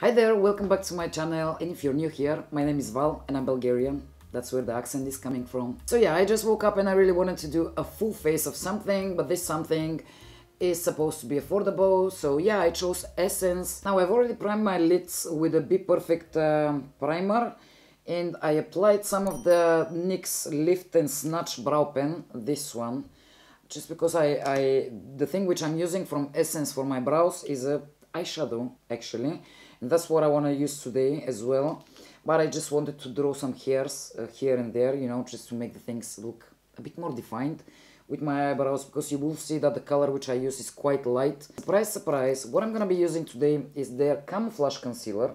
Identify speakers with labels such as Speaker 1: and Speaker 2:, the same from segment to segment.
Speaker 1: Hi there, welcome back to my channel, and if you're new here, my name is Val and I'm Bulgarian. That's where the accent is coming from. So yeah, I just woke up and I really wanted to do a full face of something, but this something is supposed to be affordable, so yeah, I chose Essence. Now I've already primed my lids with a BPerfect primer, and I applied some of the NYX Lift and Snatch brow pen, this one, just because the thing which I'm using from Essence for my brows is a eyeshadow actually, and that's what I want to use today as well. But I just wanted to draw some hairs here and there, you know, just to make the things look a bit more defined with my eyebrows, because you will see that the color which I use is quite light. Surprise, surprise, what I'm gonna be using today is their Camouflage concealer,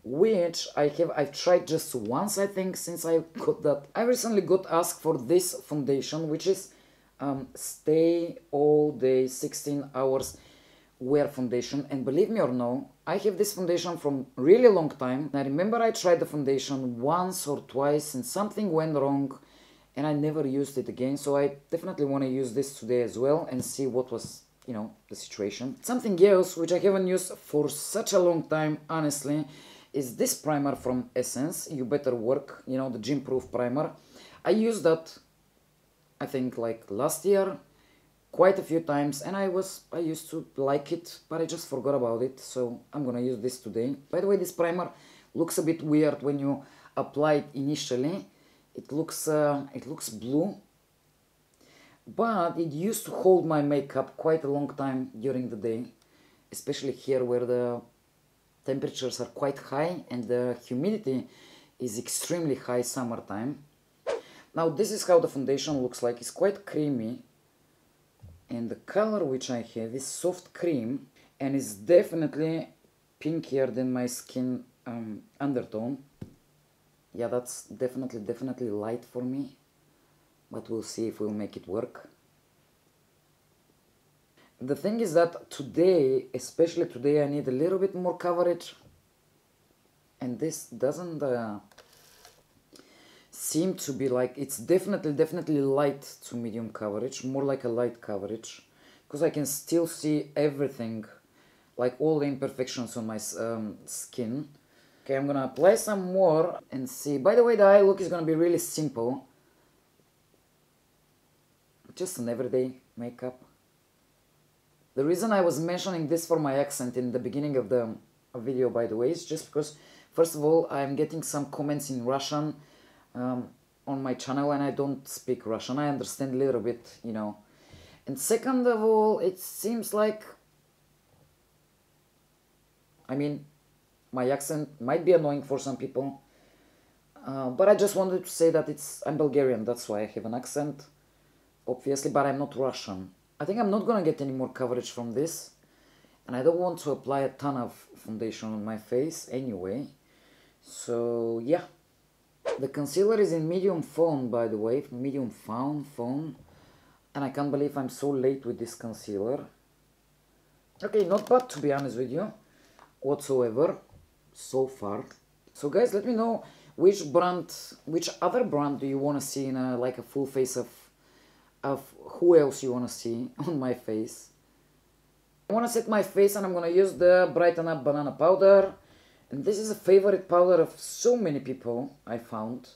Speaker 1: which I've tried just once, I think, since I got that. I recently got asked for this foundation, which is Stay All Day 16 Hours Wear foundation, and believe me or no, I have this foundation from really long time. I remember I tried the foundation once or twice and something went wrong and I never used it again, so I definitely want to use this today as well and see what was, you know, the situation. Something else which I haven't used for such a long time, honestly, is this primer from Essence, You Better Work, you know, the gym proof primer. I used that, I think, like last year quite a few times, and I used to like it, but I just forgot about it, so I'm gonna use this today. By the way, this primer looks a bit weird when you apply it initially. It looks blue, but it used to hold my makeup quite a long time during the day, especially here where the temperatures are quite high and the humidity is extremely high summertime. Now this is how the foundation looks like. It's quite creamy, and the color which I have is soft cream, and it's definitely pinkier than my skin undertone. Yeah, that's definitely light for me, but we'll see if we'll make it work. The thing is that today, especially today, I need a little bit more coverage, and this doesn't seem to be like, it's definitely light to medium coverage, more like a light coverage, because I can still see everything, like all the imperfections on my skin. Okay, I'm gonna apply some more and see. By the way, the eye look is gonna be really simple, just an everyday makeup. The reason I was mentioning this for my accent in the beginning of the video, by the way, is just because, first of all, I'm getting some comments in Russian on my channel, and I don't speak Russian. I understand a little bit, you know. And second of all, it seems like, I mean, my accent might be annoying for some people, but I just wanted to say that I'm Bulgarian, that's why I have an accent, obviously, but I'm not Russian. I think I'm not gonna get any more coverage from this, and I don't want to apply a ton of foundation on my face anyway, so yeah. The concealer is in medium Fawn, by the way, medium Fawn, and I can't believe I'm so late with this concealer. Okay, not bad, to be honest with you, whatsoever, so far. So guys, let me know which other brand do you want to see in like a full face of who else you want to see on my face. I want to set my face, and I'm going to use the Brighten Up Banana Powder. And this is a favorite powder of so many people, I found.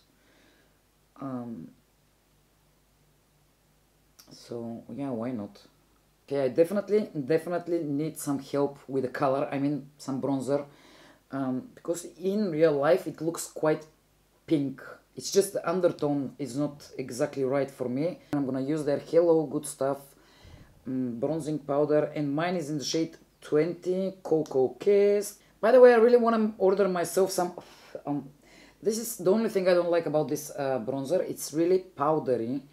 Speaker 1: So yeah, why not? Okay, I definitely need some help with the color, I mean some bronzer. Because in real life it looks quite pink. It's just the undertone is not exactly right for me. I'm gonna use their Hello Good Stuff bronzing powder, and mine is in the shade 20 Cocoa Kiss. By the way, I really want to order myself some, this is the only thing I don't like about this bronzer. It's really powdery.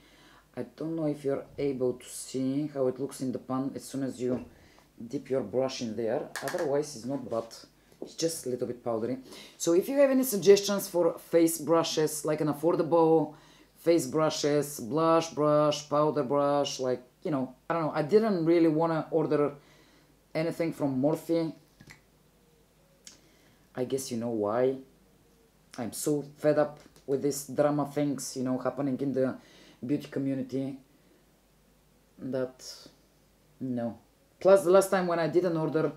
Speaker 1: I don't know if you're able to see how it looks in the pan as soon as you dip your brush in there. Otherwise, it's not bad. It's just a little bit powdery. So if you have any suggestions for face brushes, like an affordable face brushes, blush brush, powder brush, like, you know, I don't know. I didn't really want to order anything from Morphe. I guess you know why. I'm so fed up with these drama things, you know, happening in the beauty community, that, no. Plus, the last time when I did an order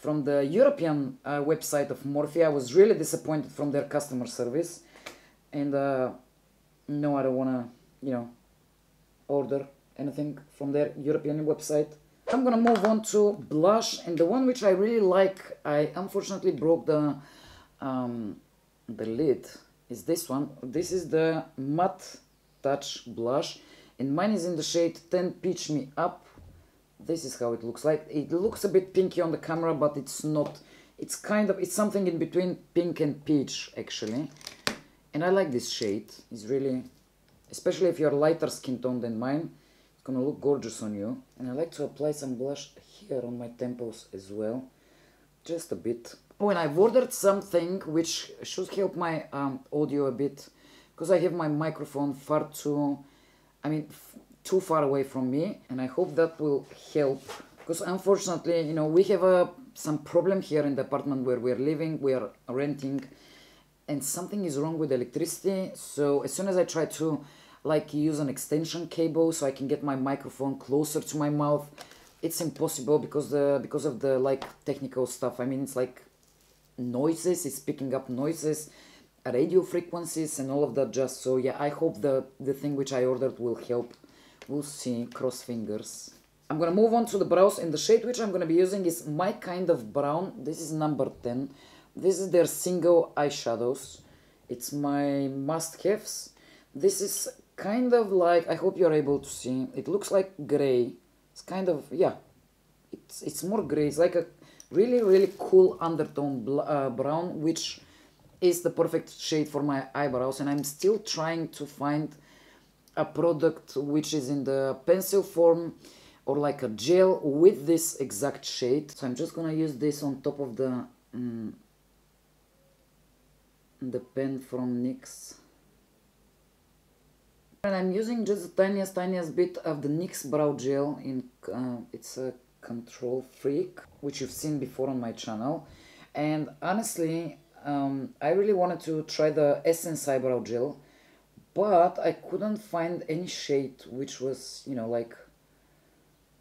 Speaker 1: from the European website of Morphe. I was really disappointed from their customer service, and no, I don't wanna, you know, order anything from their European website. I'm gonna move on to blush, and the one which I really like, I unfortunately broke the lid, is this one. This is the Matte Touch blush, and mine is in the shade 10 Peach Me Up. This is how it looks like. It looks a bit pinky on the camera, but it's not. It's kind of, it's something in between pink and peach actually, and I like this shade. It's really, especially if you're lighter skin tone than mine, it's gonna look gorgeous on you. And I like to apply some blush here on my temples as well, just a bit. Oh, and I've ordered something which should help my audio a bit, because I have my microphone far too, too far away from me, and I hope that will help. Because unfortunately, you know, we have some problem here in the apartment where we're living, we are renting, and something is wrong with the electricity. So as soon as I try to like use an extension cable so I can get my microphone closer to my mouth, it's impossible because of the like technical stuff. I mean, it's like noises, it's picking up noises, radio frequencies and all of that. Just so yeah, I hope the thing which I ordered will help. We'll see, cross fingers. I'm gonna move on to the brows, and the shade which I'm gonna be using is My Kind of Brown. This is number 10. This is their single eyeshadows. It's my must-haves. This is kind of like, I hope you're able to see, it looks like gray. It's kind of, yeah, it's more gray. It's like a really cool undertone brown, which is the perfect shade for my eyebrows. And I'm still trying to find a product which is in the pencil form or like a gel with this exact shade. So I'm just gonna use this on top of the pen from NYX. And I'm using just the tiniest bit of the NYX brow gel in it's a Control Freak, which you've seen before on my channel. And honestly, I really wanted to try the Essence eyebrow gel, but I couldn't find any shade which was, you know, like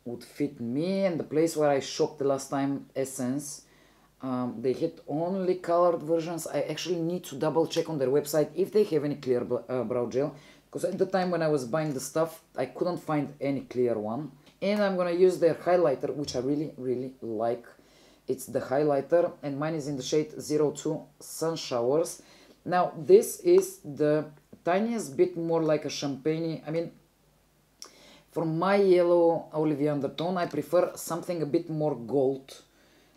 Speaker 1: would fit me. And the place where I shopped the last time, Essence, they had only colored versions. I actually need to double check on their website if they have any clear brow gel, because at the time when I was buying the stuff, I couldn't find any clear one. And I'm gonna use their highlighter, which I really like. It's the highlighter, and mine is in the shade 02 Sunshowers. Now this is the tiniest bit more like a champagne. I mean, for my yellow olivia undertone, I prefer something a bit more gold,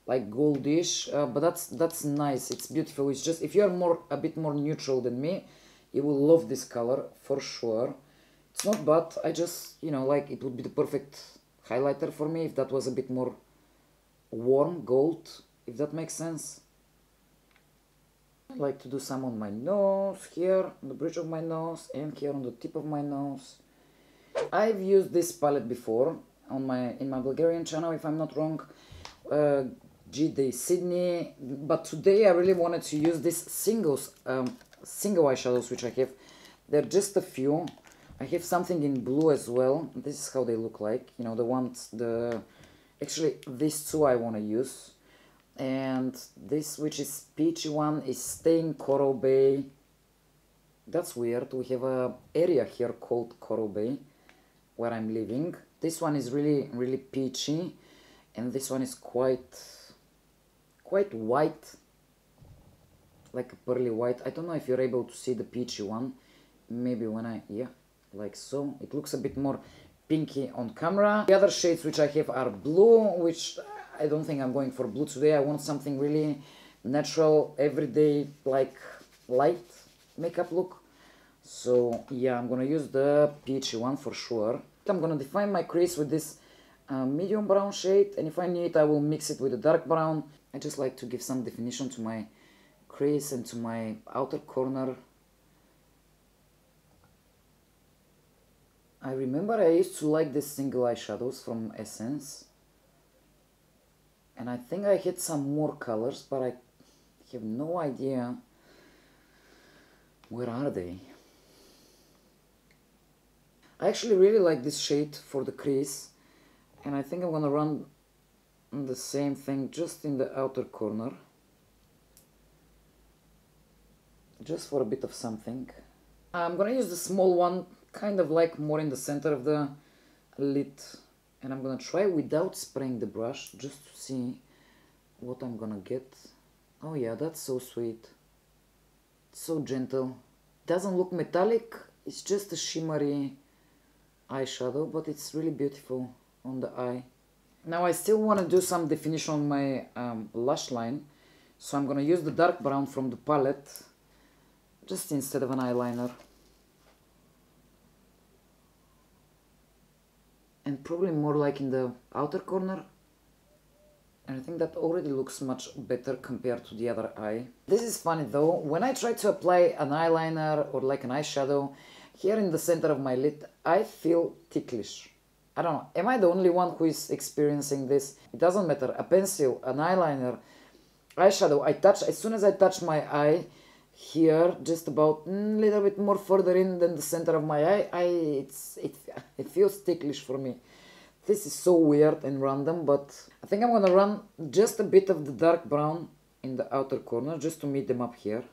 Speaker 1: like goldish, but that's nice. It's beautiful. It's just, if you're a bit more neutral than me, you will love this color for sure. It's not bad. I just, you know, like, it would be the perfect highlighter for me if that was a bit more warm gold, if that makes sense. I like to do some on my nose, here on the bridge of my nose, and here on the tip of my nose. I've used this palette before on in my Bulgarian channel, if I'm not wrong, Sidney, but today I really wanted to use this single eyeshadows which I have. They're just a few. I have something in blue as well. This is how they look like, you know, the ones, actually these two I want to use. And this, which is peachy one, is Staying Coral Bay. That's weird. We have a area here called Coral Bay where I'm living. This one is really peachy, and this one is quite white, like a pearly white. I don't know if you're able to see the peachy one. Maybe when yeah, like so. It looks a bit more pinky on camera. The other shades which I have are blue, which I don't think I'm going for blue today. I want something really natural, everyday, like light makeup look. So yeah, I'm gonna use the peachy one for sure. I'm gonna define my crease with this medium brown shade, and if I need, I will mix it with a dark brown. I just like to give some definition to my crease and to my outer corner. I remember I used to like these single eyeshadows from Essence, and I think I had some more colors, but I have no idea where are they. I actually really like this shade for the crease, and I think I'm gonna run And the same thing just in the outer corner. Just for a bit of something. I'm gonna use the small one, kind of like more in the center of the lid. And I'm gonna try without spraying the brush, just to see what I'm gonna get. Oh yeah, that's so sweet. So gentle. Doesn't look metallic, it's just a shimmery eyeshadow, but it's really beautiful on the eye. Now I still want to do some definition on my lash line, so I'm gonna use the dark brown from the palette, just instead of an eyeliner. And probably more like in the outer corner. And I think that already looks much better compared to the other eye. This is funny though, when I try to apply an eyeliner or like an eyeshadow, here in the center of my lid, I feel ticklish. I don't know, am I the only one who is experiencing this? It doesn't matter, a pencil, an eyeliner, eyeshadow, as soon as I touch my eye, here, just about a little bit more further in than the center of my eye, it feels ticklish for me. This is so weird and random, but I think I'm gonna run just a bit of the dark brown in the outer corner, just to meet them up here.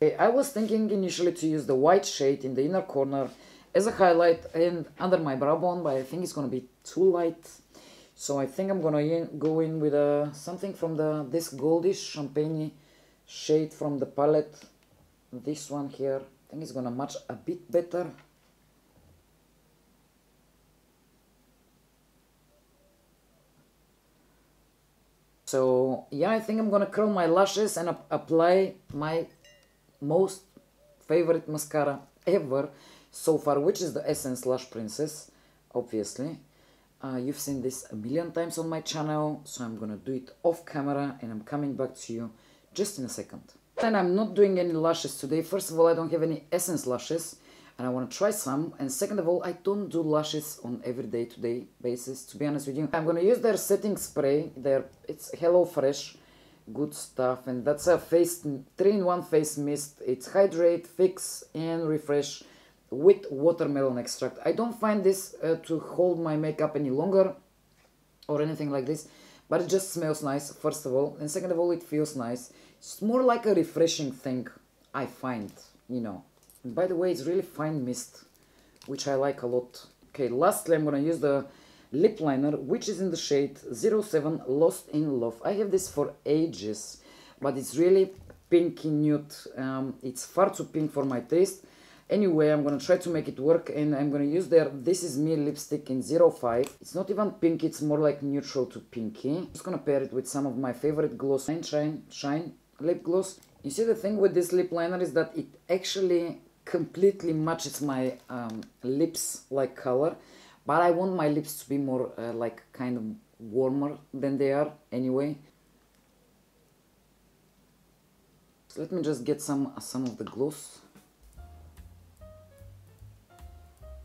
Speaker 1: Okay, I was thinking initially to use the white shade in the inner corner as a highlight and under my brow bone, but I think it's gonna be too light. So I think I'm gonna go in with something from this goldish champagne shade from the palette. This one here, I think it's gonna match a bit better. So yeah, I think I'm gonna curl my lashes and apply my most favorite mascara ever so far, which is the Essence Lash Princess, obviously. You've seen this a million times on my channel, so I'm gonna do it off camera and I'm coming back to you just in a second. And I'm not doing any lashes today. First of all, I don't have any Essence lashes and I want to try some, and second of all, I don't do lashes on every day-to-day basis, to be honest with you. I'm gonna use their setting spray, it's Hello Fresh, good stuff, and that's a 3-in-1 face mist. It's hydrate, fix and refresh with watermelon extract. I don't find this to hold my makeup any longer or anything like this, but it just smells nice, first of all, and second of all, it feels nice. It's more like a refreshing thing, I find, you know. And by the way, it's really fine mist, which I like a lot. Okay, lastly, I'm gonna use the lip liner, which is in the shade 07 Lost in Love. I have this for ages, but it's really pinky nude. It's far too pink for my taste. Anyway, I'm gonna try to make it work, and I'm gonna use their This Is Me lipstick in 05. It's not even pink, it's more like neutral to pinky. I'm just gonna pair it with some of my favorite gloss, Shine lip gloss. You see, the thing with this lip liner is that it actually completely matches my lips like color, but I want my lips to be more like kind of warmer than they are anyway. So let me just get some of the gloss.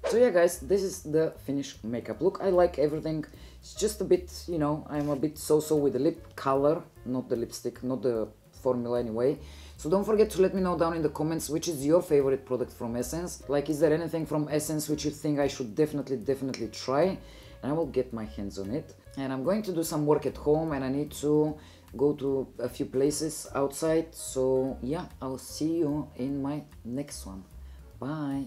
Speaker 1: So yeah guys, this is the finished makeup look. I like everything. It's just a bit, you know, I'm a bit so-so with the lip color, not the lipstick, not the formula anyway. So don't forget to let me know down in the comments which is your favorite product from Essence. Like, is there anything from Essence which you think I should definitely try? And I will get my hands on it. And I'm going to do some work at home and I need to go to a few places outside. So yeah, I'll see you in my next one. Bye!